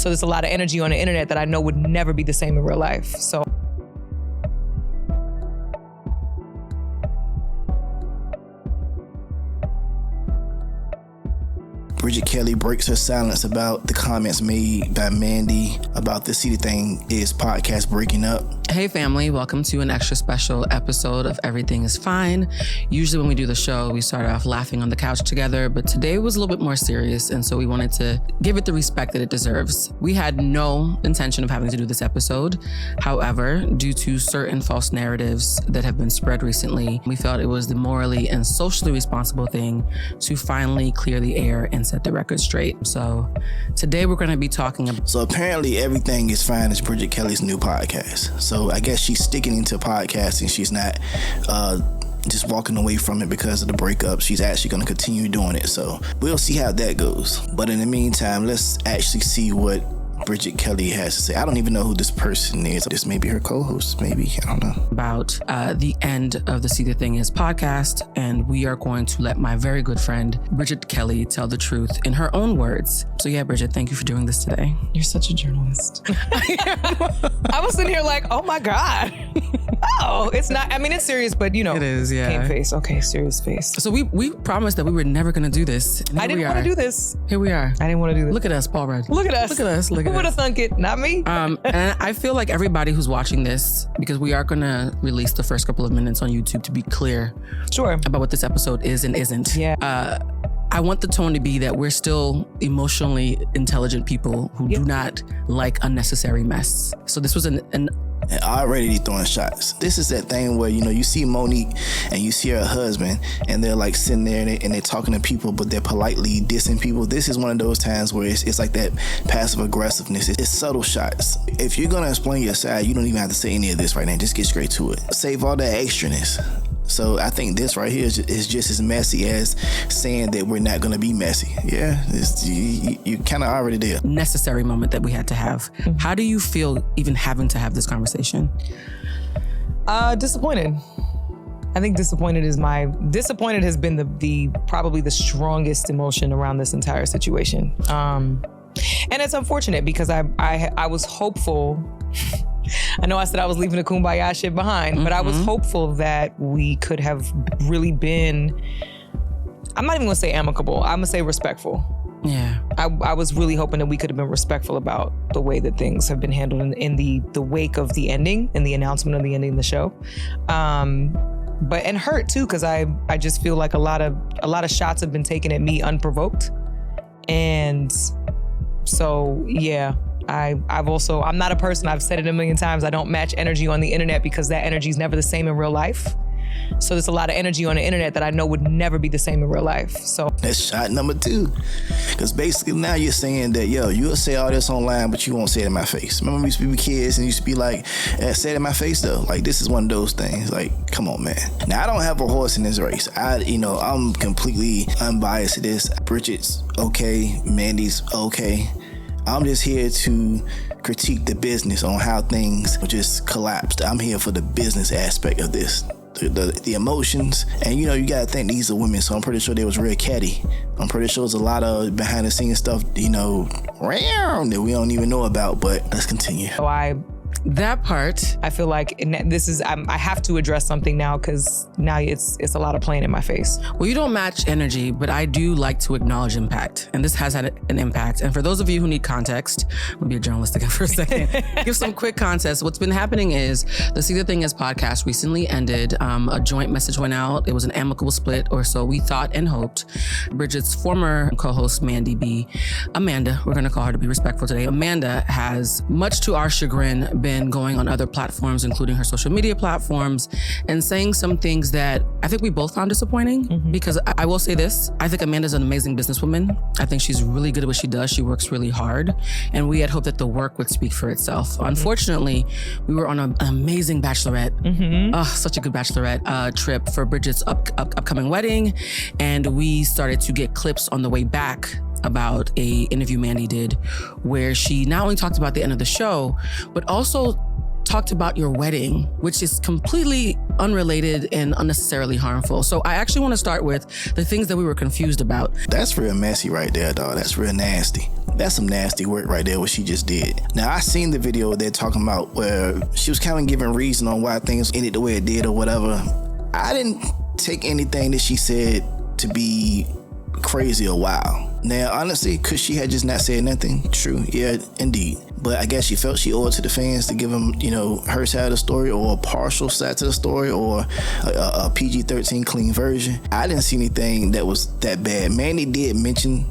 So there's a lot of energy on the internet that I know would never be the same in real life. So. Bridget Kelly breaks her silence about the comments made by Mandii about the See the Thing Is podcast breaking up. Hey family, welcome to an extra special episode of Everything is Fine. Usually when we do the show, we start off laughing on the couch together, but today was a little bit more serious, and so we wanted to give it the respect that it deserves. We had no intention of having to do this episode. However, due to certain false narratives that have been spread recently, we felt it was the morally and socially responsible thing to finally clear the air and set the record straight. So today we're going to be talking about... So apparently Everything is Fine is Bridget Kelly's new podcast. So I guess she's sticking into podcasting. She's not just walking away from it because of the breakup. She's actually going to continue doing it. So we'll see how that goes. But in the meantime, let's actually see what Bridget Kelly has to say. I don't even know who this person is. This may be her co-host, maybe. I don't know. About the end of the See the Thing Is podcast, and we are going to let my very good friend Bridget Kelly tell the truth in her own words. So yeah, Bridget, thank you for doing this today. You're such a journalist. I was sitting here like, oh my God. Oh, it's not, I mean, it's serious, but you know. It is, yeah. Game face. Okay, serious face. So we promised that we were never going to do this. I didn't want to do this. Here we are. I didn't want to do this. Look at us, Paul Rudd. Look at us. Look at us. Look at Who would have thunk it? Not me. And I feel like everybody who's watching this, because we are going to release the first couple of minutes on YouTube to be clear about what this episode is and isn't. Yeah. I want the tone to be that we're still emotionally intelligent people who do not like unnecessary mess. So this was an already throwing shots. This is that thing where, you know, you see Monique and you see her husband and they're like sitting there and they're talking to people, but they're politely dissing people. This is one of those times where it's like that passive aggressiveness. It's subtle shots. If you're going to explain your side, you don't even have to say any of this right now. Just get straight to it. Save all that extraness. So I think this right here is just as messy as saying that we're not going to be messy. Yeah, you kind of already there. Necessary moment that we had to have. Mm-hmm. How do you feel even having to have this conversation? Disappointed. I think disappointed has been the probably the strongest emotion around this entire situation. And it's unfortunate because I was hopeful. I know I said I was leaving the kumbaya shit behind, but I was hopeful that we could have really been, I'm not even gonna say amicable, I'm gonna say respectful. Yeah. I was really hoping that we could have been respectful about the way that things have been handled in the wake of the ending and the announcement of the ending of the show. And hurt too, because I just feel like a lot of shots have been taken at me unprovoked. And so, yeah. I'm not a person, I've said it a million times, I don't match energy on the internet because that energy is never the same in real life. So there's a lot of energy on the internet that I know would never be the same in real life. So that's shot number 2. Because basically now you're saying that, you'll say all this online, but you won't say it in my face. Remember we used to be kids and you used to be like, say it in my face though. Like this is one of those things. Like, come on, man. Now I don't have a horse in this race. I'm completely unbiased to this. Bridget's okay. Mandi's okay. I'm just here to critique the business on how things just collapsed. I'm here for the business aspect of this, the emotions. And you got to think these are women, so I'm pretty sure they was real catty. I'm pretty sure there's a lot of behind the scenes stuff, that we don't even know about, but let's continue. So that part, I feel like I have to address something now because now it's a lot of playing in my face. Well, you don't match energy, but I do like to acknowledge impact. And this has had an impact. And for those of you who need context, I'm gonna be a journalist again for a second. Give some quick context. What's been happening is the See the Thing Is podcast recently ended. A joint message went out. It was an amicable split, or so we thought and hoped. Bridget's former co-host, Amanda, we're gonna call her to be respectful today. Amanda has, much to our chagrin, been going on other platforms, including her social media platforms, and saying some things that I think we both found disappointing. Because I will say this, I think Amanda's an amazing businesswoman. I think she's really good at what she does. She works really hard. And we had hoped that the work would speak for itself. Unfortunately, we were on an amazing bachelorette, such a good bachelorette trip for Bridget's upcoming wedding. And we started to get clips on the way back about a interview Mandii did where she not only talked about the end of the show, but also talked about your wedding, which is completely unrelated and unnecessarily harmful. So I actually want to start with the things that we were confused about. That's real messy right there, dog. That's real nasty. That's some nasty work right there, what she just did. Now, I seen the video they're talking about where she was kind of giving reason on why things ended the way it did or whatever. I didn't take anything that she said to be crazy or wild. Now, honestly, could she had just not said nothing? True, yeah, indeed. But I guess she felt she owed it to the fans to give them, her side of the story, or a partial side to the story, or a PG-13 clean version. I didn't see anything that was that bad. Mandii did mention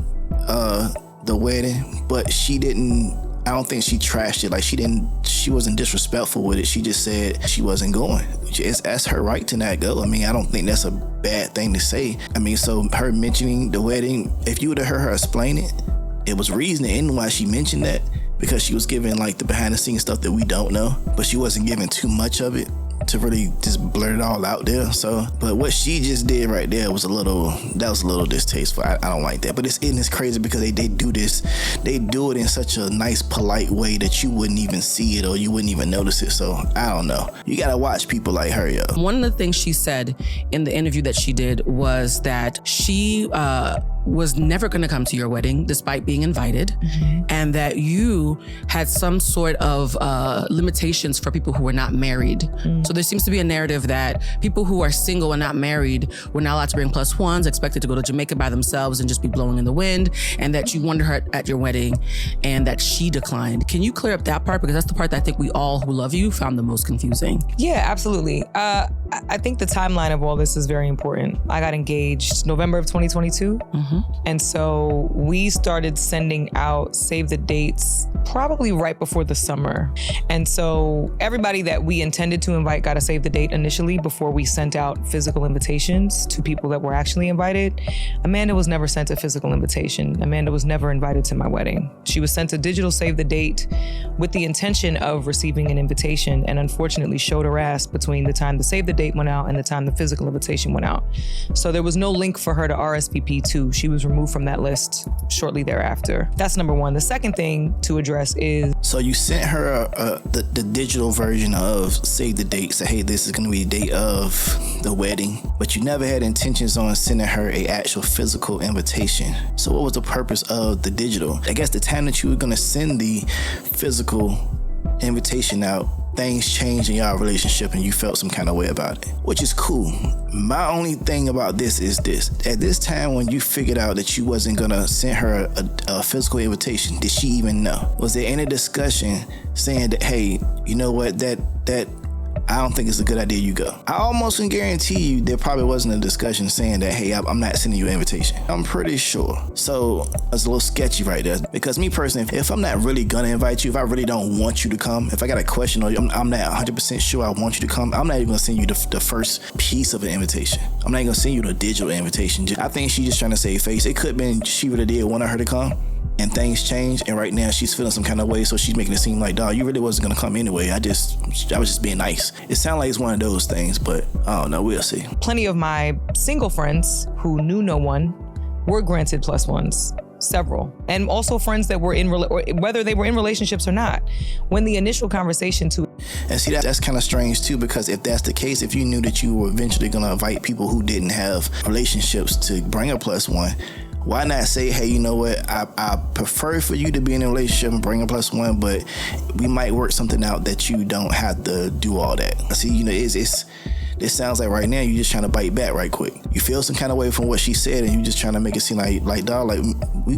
the wedding, but she didn't. I don't think she trashed it. Like, she wasn't disrespectful with it. She just said she wasn't going. That's her right to not go. I mean, I don't think that's a bad thing to say. I mean, so her mentioning the wedding, if you would have heard her explain it, it was reasoning in why she mentioned that, because she was giving like the behind the scenes stuff that we don't know, but she wasn't giving too much of it to really just blurt it all out there. So, but what she just did right there was a little distasteful. I don't like that. But it's crazy because they do this. They do it in such a nice, polite way that you wouldn't even see it or you wouldn't even notice it. So I don't know. You gotta watch people like her, yo. One of the things she said in the interview that she did was that she was never going to come to your wedding despite being invited, and that you had some sort of limitations for people who were not married. So there seems to be a narrative that people who are single and not married were not allowed to bring plus ones, expected to go to Jamaica by themselves and just be blowing in the wind, and that you wanted her at your wedding and that she declined. Can you clear up that part? Because that's the part that I think we all who love you found the most confusing. Yeah, absolutely. I think the timeline of all this is very important. I got engaged November of 2022. And so we started sending out save the dates probably right before the summer. And so everybody that we intended to invite got a save the date initially before we sent out physical invitations to people that were actually invited. Amanda was never sent a physical invitation. Amanda was never invited to my wedding. She was sent a digital save the date with the intention of receiving an invitation, and unfortunately showed her ass between the time the save the date went out and the time the physical invitation went out. So there was no link for her to RSVP to. She was removed from that list shortly thereafter. That's number one. The second thing to address is... So you sent her the digital version of save the date, say, hey, this is going to be the date of the wedding, but you never had intentions on sending her a actual physical invitation. So what was the purpose of the digital? I guess the time that you were going to send the physical invitation out, things changed in y'all relationship and you felt some kind of way about it, which is cool. My only thing about this is this. At this time when you figured out that you wasn't gonna send her a physical invitation, did she even know? Was there any discussion saying that, hey, you know what, that I don't think it's a good idea you go? I almost can guarantee you there probably wasn't a discussion saying that, hey, I'm not sending you an invitation. I'm pretty sure. So it's a little sketchy right there. Because me personally, if I'm not really gonna invite you, if I really don't want you to come, if I got a question or I'm not 100% sure I want you to come, I'm not even gonna send you the first piece of an invitation. I'm not even gonna send you the digital invitation. I think she's just trying to save face. It could have been she really did want her to come, and things changed, and right now she's feeling some kind of way, so she's making it seem like, dawg, you really wasn't gonna come anyway. I was just being nice. It sounds like it's one of those things, but I don't know, we'll see. Plenty of my single friends who knew no one were granted plus ones, several, and also friends that were whether they were in relationships or not. When the initial conversation to... And see, that's kind of strange too, because if that's the case, if you knew that you were eventually gonna invite people who didn't have relationships to bring a plus one, why not say, hey, you know what, I prefer for you to be in a relationship and bring a plus one, but we might work something out that you don't have to do all that. See, you know, this sounds like right now you're just trying to bite back right quick. You feel some kind of way from what she said, and you just trying to make it seem like dog, like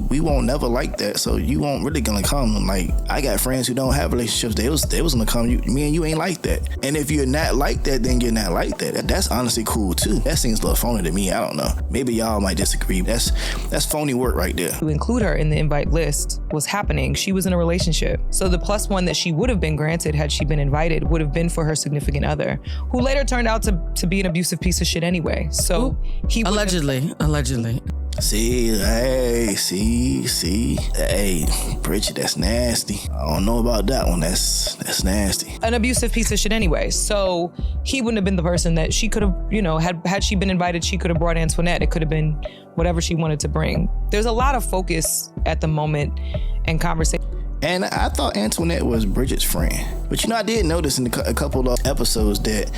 we won't never like that, so you won't really gonna come. Like, I got friends who don't have relationships. They was gonna come. Me and you ain't like that. And if you're not like that, then you're not like that. That's honestly cool too. That seems a little phony to me. I don't know. Maybe y'all might disagree. That's phony work right there. To include her in the invite list was happening. She was in a relationship. So the plus one that she would have been granted had she been invited would have been for her significant other, who later turned out to be an abusive piece of shit anyway. So he allegedly. See, hey, Bridget, that's nasty. I don't know about that one. That's nasty. An abusive piece of shit anyway. So he wouldn't have been the person that she could have, had she been invited, she could have brought Antoinette. It could have been whatever she wanted to bring. There's a lot of focus at the moment and conversation. And I thought Antoinette was Bridget's friend. But I did notice in a couple of episodes that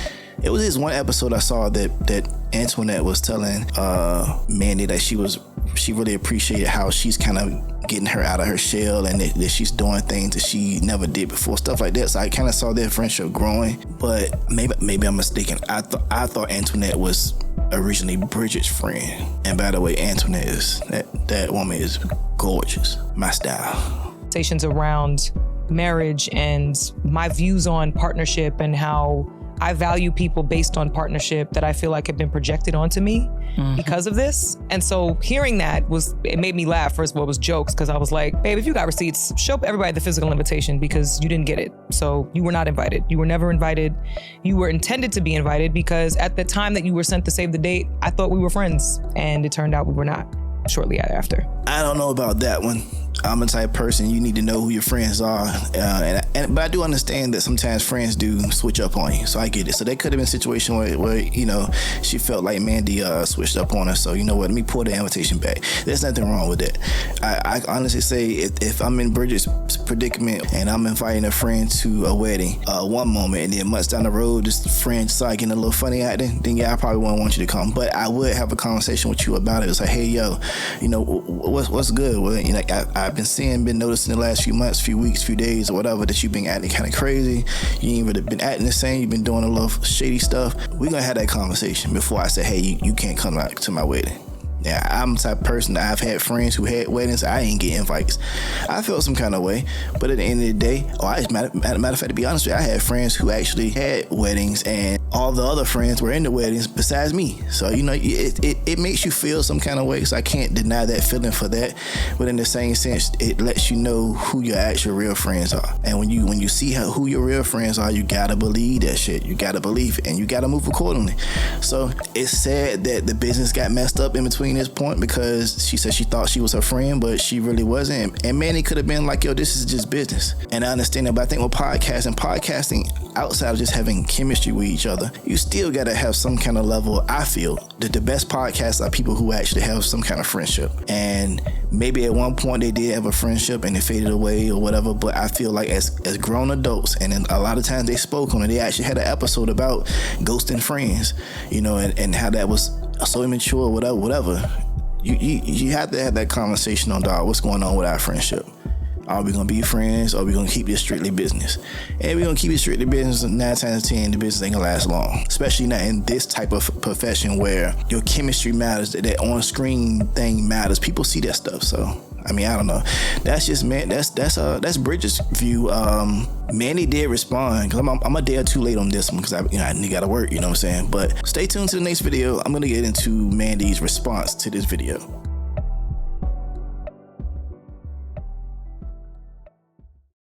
it was this one episode I saw that Antoinette was telling Mandii that she really appreciated how she's kind of getting her out of her shell, and that she's doing things that she never did before, stuff like that. So I kind of saw their friendship growing. But maybe I'm mistaken. I thought Antoinette was originally Bridget's friend. And by the way, Antoinette is that woman is gorgeous. My style. Conversations around marriage and my views on partnership and how I value people based on partnership that I feel like have been projected onto me because of this. And so hearing that it made me laugh. First of all, it was jokes, because I was like, babe, if you got receipts, show everybody the physical invitation, because you didn't get it. So you were not invited. You were never invited. You were intended to be invited, because at the time that you were sent to save the date, I thought we were friends, and it turned out we were not shortly after. I don't know about that one. I'm the type of person, you need to know who your friends are, but I do understand that sometimes friends do switch up on you, so I get it. So that could have been a situation where she felt like Mandii switched up on her. So you know what? Let me pull the invitation back. There's nothing wrong with that. I honestly say if I'm in Bridget's predicament and I'm inviting a friend to a wedding, one moment, and then months down the road, this friend started getting a little funny acting, then yeah, I probably wouldn't want you to come. But I would have a conversation with you about it. It's like, hey, yo, what's good? Well, I've been noticing the last few months, few weeks, few days, or whatever, that you've been acting kind of crazy. You ain't really been acting the same. You've been doing a little shady stuff. We're gonna have that conversation before I say, hey, you can't come out to my wedding. Yeah, I'm the type of person that I've had friends who had weddings. I ain't get invites. I felt some kind of way, but at the end of the day, matter of fact, to be honest with you, I had friends who actually had weddings, and all the other friends were in the weddings besides me. So it makes you feel some kind of way. So I can't deny that feeling for that. But in the same sense, it lets you know who your actual real friends are. And when you see who your real friends are, you gotta believe that shit. You gotta believe it, and you gotta move accordingly. So it's sad that the business got messed up in between this point, because she said she thought she was her friend, but she really wasn't. And Mandii could have been like, yo, this is just business. And I understand that, but I think with podcasting, outside of just having chemistry with each other, you still gotta have some kind of level. I feel that the best podcasts are people who actually have some kind of friendship. And maybe at one point they did have a friendship and it faded away or whatever, but I feel like as grown adults, and then a lot of times they spoke on it, they actually had an episode about ghosting friends, and how that was so immature, whatever. You have to have that conversation on, dog, what's going on with our friendship? Are we gonna be friends, or are we gonna keep this strictly business? And we're gonna keep it strictly business, 9 times out of 10, the business ain't gonna last long. Especially not in this type of profession where your chemistry matters, that on-screen thing matters. People see that stuff, so I don't know. That's just, man, that's Bridget's view. Mandii did respond, because I'm a day or two late on this one, because I gotta work, you know what I'm saying? But stay tuned to the next video. I'm gonna get into Mandii's response to this video.